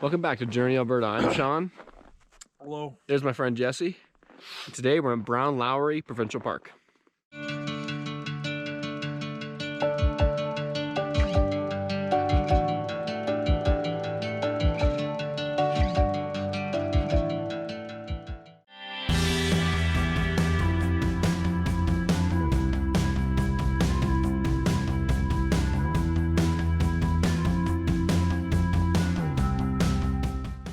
Welcome back to Journey Alberta. I'm Sean. Hello. There's my friend Jesse. And today we're in Brown-Lowery Provincial Park.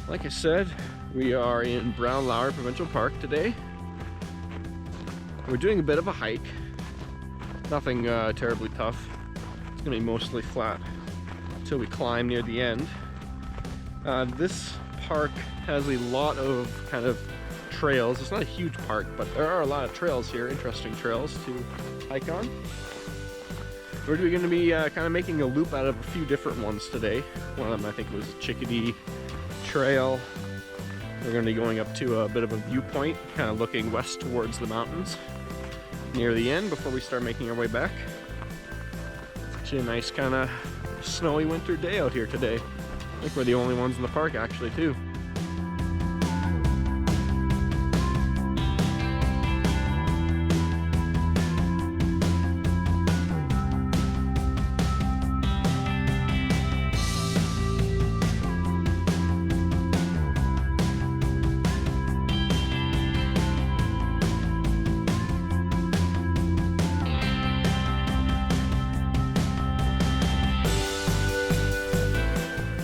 Like I said, we are in Brown-Lowery Provincial Park today. We're doing a bit of a hike. Nothing terribly tough. It's gonna be mostly flat until we climb near the end. This park has a lot of kind of trails. It's not a huge park, but there are a lot of trails here, interesting trails to hike on. We're going to be kind of making a loop out of a few different ones today. One of them I think was Chickadee Trail. We're going to be going up to a bit of a viewpoint, kind of looking west towards the mountains near the end before we start making our way back. It's actually a nice kind of snowy winter day out here today. I think we're the only ones in the park actually too.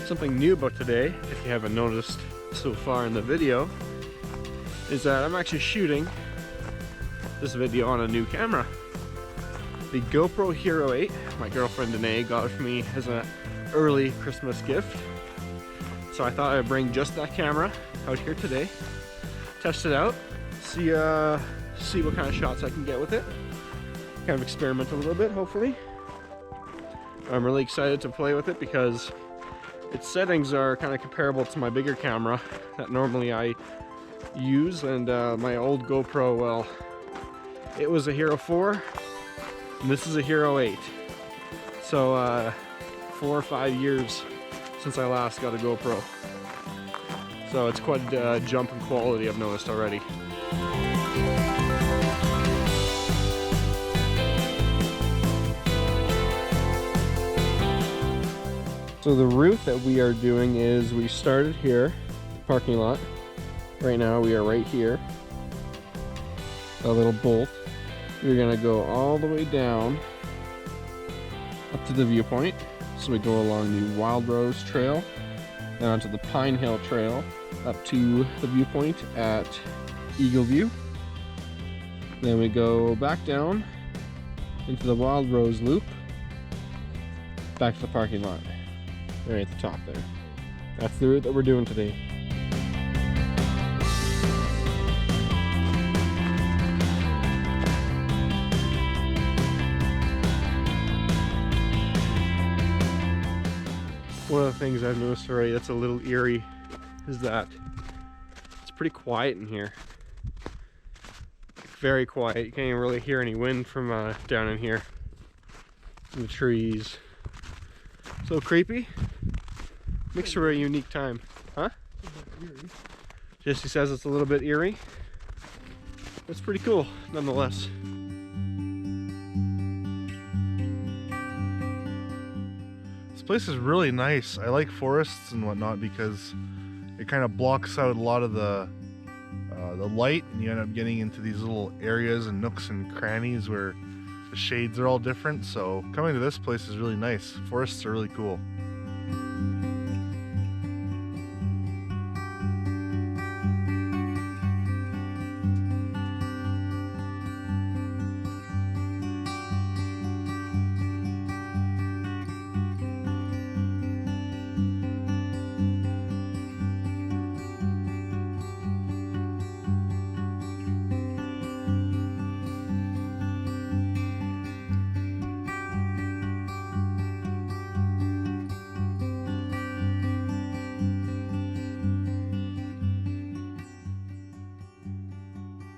Something new about today, if you haven't noticed so far in the video, is that I'm actually shooting this video on a new camera. The GoPro Hero 8, my girlfriend Danae got for me as an early Christmas gift. So I thought I'd bring just that camera out here today, test it out, see what kind of shots I can get with it, kind of experiment a little bit hopefully. I'm really excited to play with it because its settings are kind of comparable to my bigger camera that normally I use, and my old GoPro, well, it was a Hero 4 and this is a Hero 8. So 4 or 5 years since I last got a GoPro. So it's quite a jump in quality I've noticed already. So the route that we are doing is we started here, parking lot. Right now we are right here. A little bolt. We're gonna go all the way down up to the viewpoint. So we go along the Wild Rose Trail, down to the Pine Hill Trail, up to the viewpoint at Eagleview. Then we go back down into the Wild Rose Loop, back to the parking lot. Right at the top there. That's the route that we're doing today. One of the things I've noticed already that's a little eerie is that it's pretty quiet in here. Very quiet. You can't even really hear any wind from down in here. In the trees. So creepy. Makes for a unique time. Huh? Jesse says it's a little bit eerie. That's pretty cool, nonetheless. This place is really nice. I like forests and whatnot because it kind of blocks out a lot of the light, and you end up getting into these little areas and nooks and crannies where the shades are all different. So coming to this place is really nice. Forests are really cool.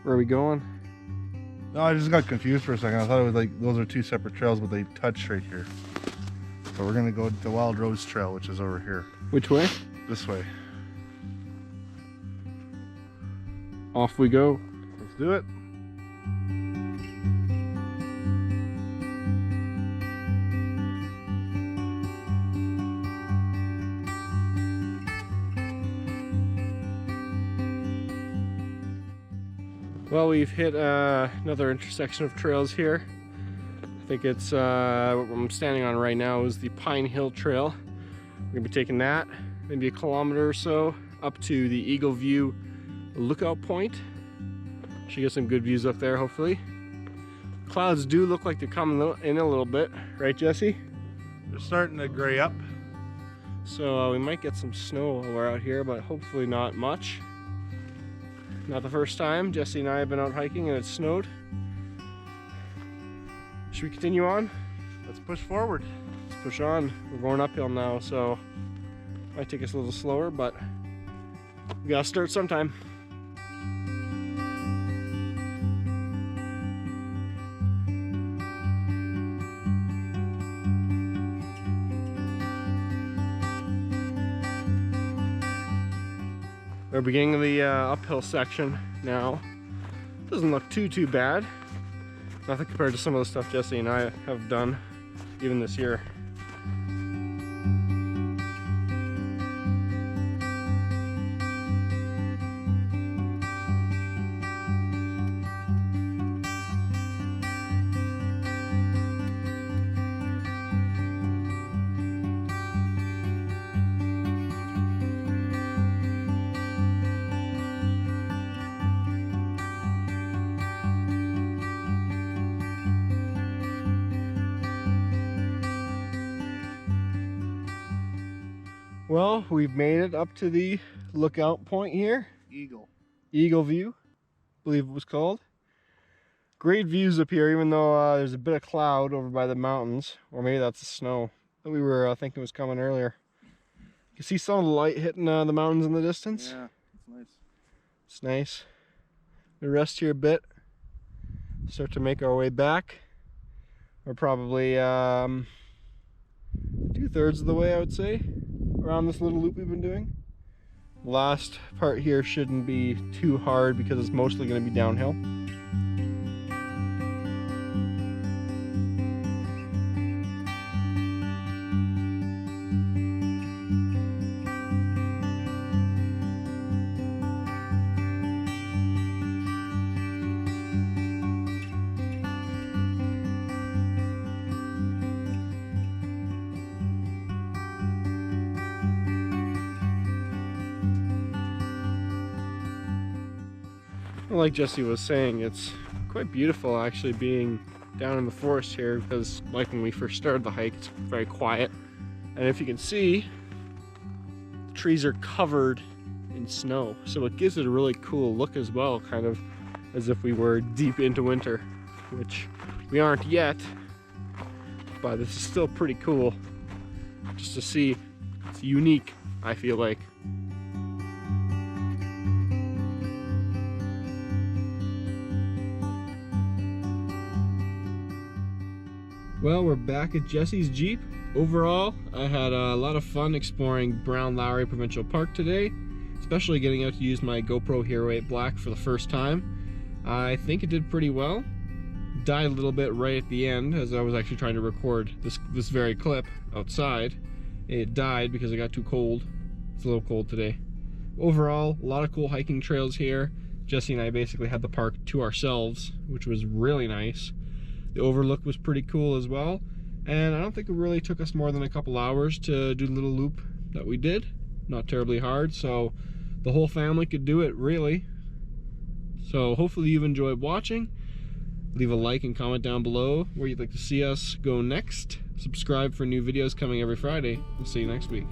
Where are we going? No, I just got confused for a second. I thought it was like those are two separate trails, but they touch right here. So we're gonna go to the Wild Rose Trail, which is over here. Which way? This way. Off we go. Let's do it. Well, we've hit another intersection of trails here. I think it's what I'm standing on right now is the Pine Hill Trail. We're gonna be taking that maybe a kilometer or so up to the Eagleview lookout point. Should get some good views up there, hopefully. Clouds do look like they're coming in a little bit, right, Jesse? They're starting to gray up. So we might get some snow while we're out here, but hopefully not much. Not the first time. Jesse and I have been out hiking and it snowed. Should we continue on? Let's push forward. Let's push on. We're going uphill now, so might take us a little slower, but we gotta start sometime. We're beginning of the uphill section now. Doesn't look too bad. Nothing compared to some of the stuff Jesse and I have done even this year. Well, we've made it up to the lookout point here. Eagleview, I believe it was called. Great views up here, even though there's a bit of cloud over by the mountains. Or maybe that's the snow that we were thinking was coming earlier. You can see some of the light hitting the mountains in the distance. Yeah, it's nice. It's nice. We rest here a bit. Start to make our way back. We're probably 2/3 of the way, I would say, around this little loop we've been doing. Last part here shouldn't be too hard because it's mostly going to be downhill. Like Jesse was saying, it's quite beautiful actually being down in the forest here, because like when we first started the hike, it's very quiet. And if you can see, the trees are covered in snow, so it gives it a really cool look as well, kind of as if we were deep into winter, which we aren't yet, but this is still pretty cool just to see. It's unique, I feel like. Well, we're back at Jesse's Jeep. Overall, I had a lot of fun exploring Brown-Lowery Provincial Park today, especially getting out to use my GoPro Hero 8 Black for the first time. I think it did pretty well. Died a little bit right at the end as I was actually trying to record this very clip outside. It died because it got too cold. It's a little cold today. Overall, a lot of cool hiking trails here. Jesse and I basically had the park to ourselves, which was really nice. The overlook was pretty cool as well, and I don't think it really took us more than a couple hours to do the little loop that we did. Not terribly hard, so the whole family could do it, really. So hopefully you've enjoyed watching. Leave a like and comment down below where you'd like to see us go next. Subscribe for new videos coming every Friday. We'll see you next week.